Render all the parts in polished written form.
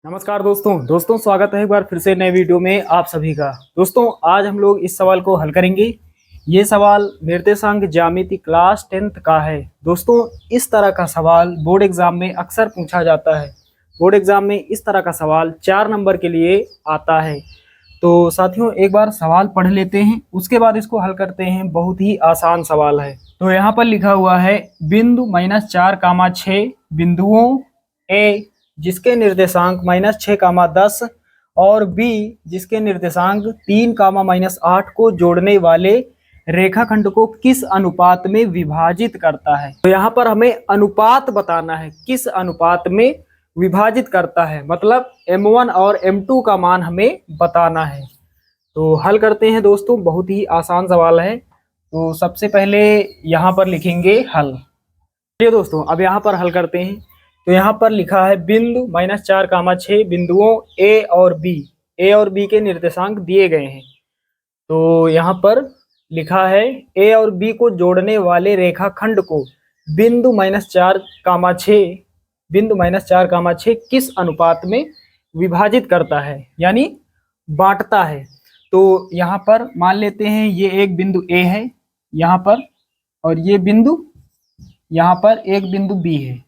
नमस्कार दोस्तों स्वागत है एक बार फिर से नए वीडियो में आप सभी का। दोस्तों आज हम लोग इस सवाल को हल करेंगे। ये सवाल निर्देशांक ज्यामिति क्लास 10th का है। दोस्तों इस तरह का सवाल बोर्ड एग्जाम में अक्सर पूछा जाता है। बोर्ड एग्जाम में इस तरह का सवाल 4 नंबर के लिए आता है। तो साथियों एक बार सवाल पढ़ लेते हैं, उसके बाद इसको हल करते हैं। बहुत ही आसान सवाल है। तो यहाँ पर लिखा हुआ है बिंदु -4, 6 बिंदुओं ए जिसके निर्देशांक -6, 10 और बी जिसके निर्देशांक 3, -8 को जोड़ने वाले रेखाखंड को किस अनुपात में विभाजित करता है। तो यहाँ पर हमें अनुपात बताना है, किस अनुपात में विभाजित करता है, मतलब M1 और M2 का मान हमें बताना है। तो हल करते हैं दोस्तों, बहुत ही आसान सवाल है। तो सबसे पहले यहाँ पर लिखेंगे हल। चलिए दोस्तों अब यहाँ पर हल करते हैं। तो यहाँ पर लिखा है बिंदु -4, 6 बिंदुओं ए और बी के निर्देशांक दिए गए हैं। तो यहाँ पर लिखा है ए और बी को जोड़ने वाले रेखाखंड को बिंदु -4, 6 किस अनुपात में विभाजित करता है, यानी बांटता है। तो यहाँ पर मान लेते हैं ये एक बिंदु ए है यहाँ पर, और ये बिंदु यहाँ पर एक बिंदु बी है।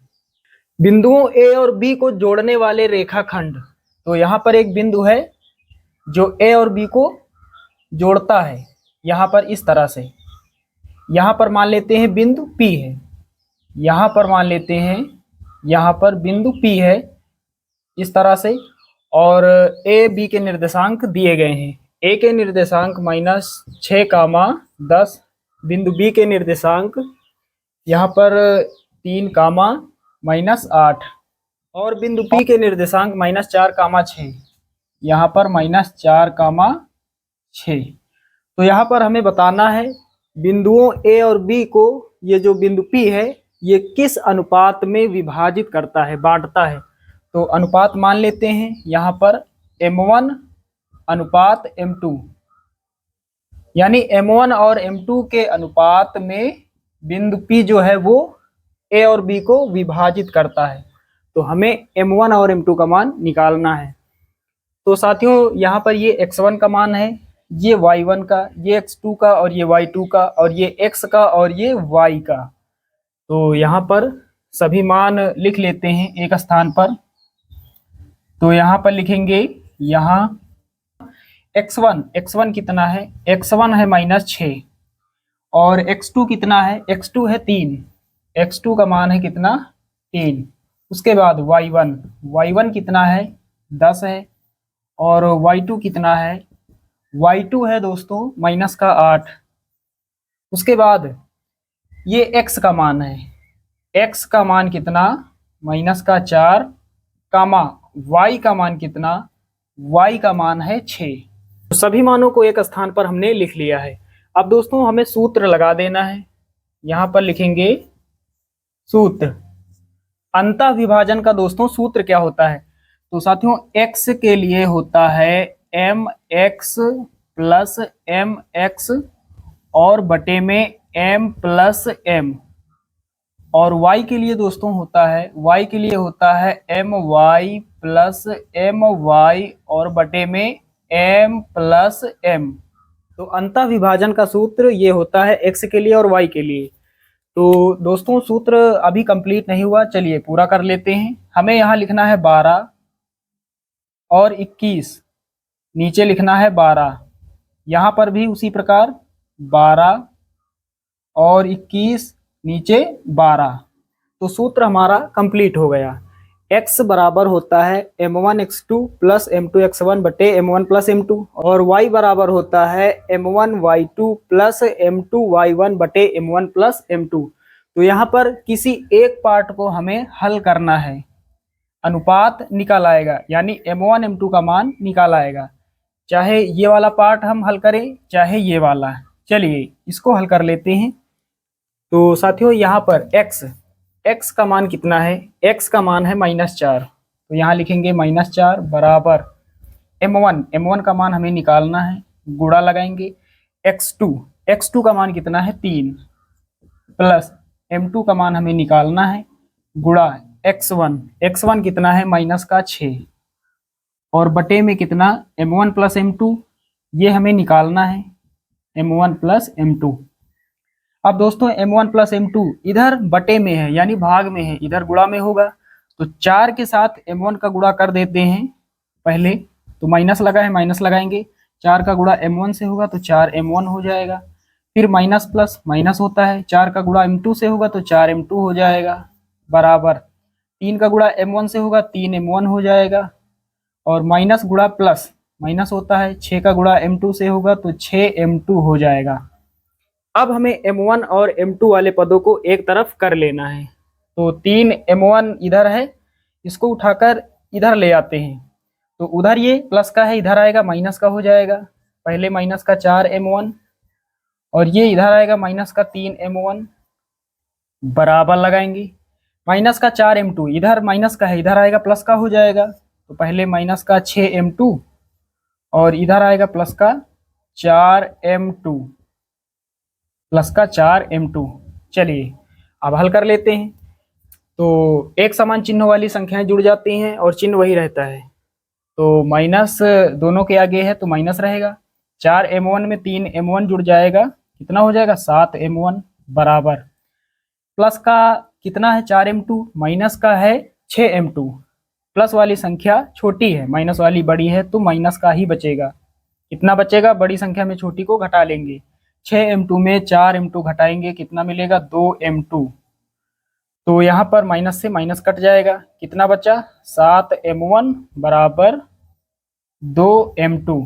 बिंदुओं ए और बी को जोड़ने वाले रेखाखंड, तो यहाँ पर एक बिंदु है जो ए और बी को जोड़ता है यहाँ पर इस तरह से। यहाँ पर मान लेते हैं बिंदु P है, यहाँ पर मान लेते हैं यहाँ पर बिंदु P है इस तरह से। और ए बी के निर्देशांक दिए गए हैं। ए के निर्देशांक -6, 10, बिंदु बी के निर्देशांक यहाँ पर 3, -8 और बिंदु P के निर्देशांक -4, 6 यहाँ पर -4, 6। तो यहाँ पर हमें बताना है बिंदुओं ए और बी को, ये जो बिंदु P है ये किस अनुपात में विभाजित करता है, बांटता है। तो अनुपात मान लेते हैं यहाँ पर M1 अनुपात M2, यानी M1 और M2 के अनुपात में बिंदु P जो है वो ए और बी को विभाजित करता है। तो हमें M1 और M2 का मान निकालना है। तो साथियों यहाँ पर ये X1 का मान है, ये Y1 का, ये X2 का, और ये Y2 का, और ये X का, और ये Y का। तो यहाँ पर सभी मान लिख लेते हैं एक स्थान पर। तो यहाँ पर लिखेंगे, यहाँ X1 कितना है, X1 है -6, और X2 कितना है, X2 है 3, X2 का मान है कितना, 3। उसके बाद Y1 कितना है, 10 है, और Y2 कितना है, Y2 है दोस्तों -8। उसके बाद ये X का मान है, X का मान कितना, -4, Y का मान कितना, Y का मान है 6। तो सभी मानों को एक स्थान पर हमने लिख लिया है। अब दोस्तों हमें सूत्र लगा देना है। यहाँ पर लिखेंगे सूत्र। अंतः विभाजन का दोस्तों सूत्र क्या होता है। तो साथियों x के लिए होता है mx + mx और बटे में m + m, और y के लिए दोस्तों होता है my + my और बटे में m + m। तो अंतः विभाजन का सूत्र ये होता है x के लिए और y के लिए। तो दोस्तों सूत्र अभी कंप्लीट नहीं हुआ, चलिए पूरा कर लेते हैं। हमें यहाँ लिखना है 12 और 21, नीचे लिखना है 12, यहाँ पर भी उसी प्रकार 12 और 21, नीचे 12। तो सूत्र हमारा कंप्लीट हो गया। x बराबर होता है m1x2 + m2x1 बटे m1 + m2, और y बराबर होता है m1y2 + m2y1 बटे m1 + m2। तो यहाँ पर किसी एक पार्ट को हमें हल करना है, अनुपात निकाल आएगा, यानी m1 m2 का मान निकाल आएगा। चाहे ये वाला पार्ट हम हल करें, चाहे ये वाला। चलिए इसको हल कर लेते हैं। तो साथियों यहाँ पर x का मान कितना है, x का मान है -4। तो यहाँ लिखेंगे -4 बराबर m1 का मान हमें निकालना है, गुणा लगाएंगे x2 का मान कितना है 3, प्लस m2 का मान हमें निकालना है, गुणा x1 कितना है -6। और बटे में कितना m1 प्लस m2, ये हमें निकालना है m1 प्लस m2। अब दोस्तों m1 प्लस m2 इधर बटे में है यानी भाग में है, इधर गुणा में होगा, तो 4 के साथ m1 का गुणा कर देते हैं पहले, तो माइनस लगा है माइनस लगाएंगे, 4 का गुणा m1 से होगा तो 4m1 हो जाएगा, फिर माइनस प्लस माइनस होता है, 4 का गुणा m2 से होगा तो 4m2 हो जाएगा, बराबर 3 का गुणा m1 से होगा 3m1 हो जाएगा, और माइनस गुणा प्लस माइनस होता है, 6 का गुणा m2 से होगा तो 6m2 हो जाएगा। अब हमें m1 और m2 वाले पदों को एक तरफ कर लेना है, तो 3m1 इधर है, इसको उठाकर इधर ले आते हैं, तो उधर ये प्लस का है, इधर आएगा माइनस का हो जाएगा, पहले माइनस का 4m1 और ये इधर आएगा माइनस का 3m1, बराबर लगाएंगे, माइनस का 4m2 इधर माइनस का है, इधर आएगा प्लस का हो जाएगा, तो पहले माइनस का 6m2 और इधर आएगा प्लस का 4m2, प्लस का 4m2। चलिए अब हल कर लेते हैं, तो एक समान चिन्ह वाली संख्याएं जुड़ जाती हैं और चिन्ह वही रहता है, तो माइनस दोनों के आगे है तो माइनस रहेगा, 4m1 में 3m1 जुड़ जाएगा, कितना हो जाएगा 7m1, बराबर प्लस का कितना है 4m2, माइनस का है 6m2, प्लस वाली संख्या छोटी है माइनस वाली बड़ी है तो माइनस का ही बचेगा, कितना बचेगा, बड़ी संख्या में छोटी को घटा लेंगे, 6m2 में 4m2 घटाएंगे कितना मिलेगा 2m2, तो यहाँ पर माइनस से माइनस कट जाएगा, कितना बचा 7m1 बराबर 2m2।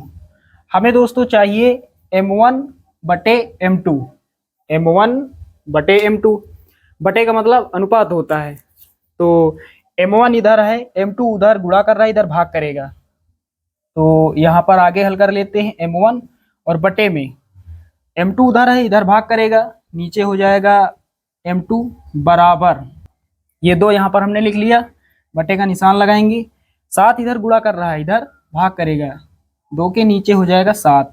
हमें दोस्तों चाहिए m1 बटे m2, m1 बटे m2, बटे का मतलब अनुपात होता है, तो m1 इधर है, m2 उधर गुणा कर रहा है, इधर भाग करेगा, तो यहाँ पर आगे हल कर लेते हैं m1 और बटे में m2 उधर है, इधर भाग करेगा, नीचे हो जाएगा m2 बराबर, ये 2 यहाँ पर हमने लिख लिया, बटे का निशान लगाएंगे, 7 इधर गुणा कर रहा है, इधर भाग करेगा, 2 के नीचे हो जाएगा 7,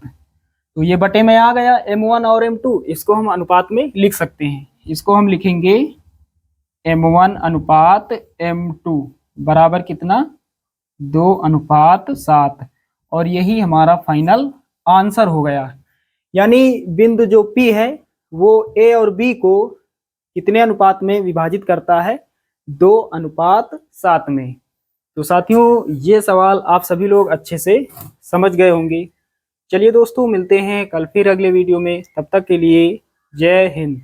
तो ये बटे में आ गया m1 और m2, इसको हम अनुपात में लिख सकते हैं, इसको हम लिखेंगे m1 अनुपात m2 बराबर कितना 2:7, और यही हमारा फाइनल आंसर हो गया। यानी बिंदु जो P है वो A और B को कितने अनुपात में विभाजित करता है 2:7 में। तो साथियों ये सवाल आप सभी लोग अच्छे से समझ गए होंगे। चलिए दोस्तों मिलते हैं कल फिर अगले वीडियो में, तब तक के लिए जय हिंद।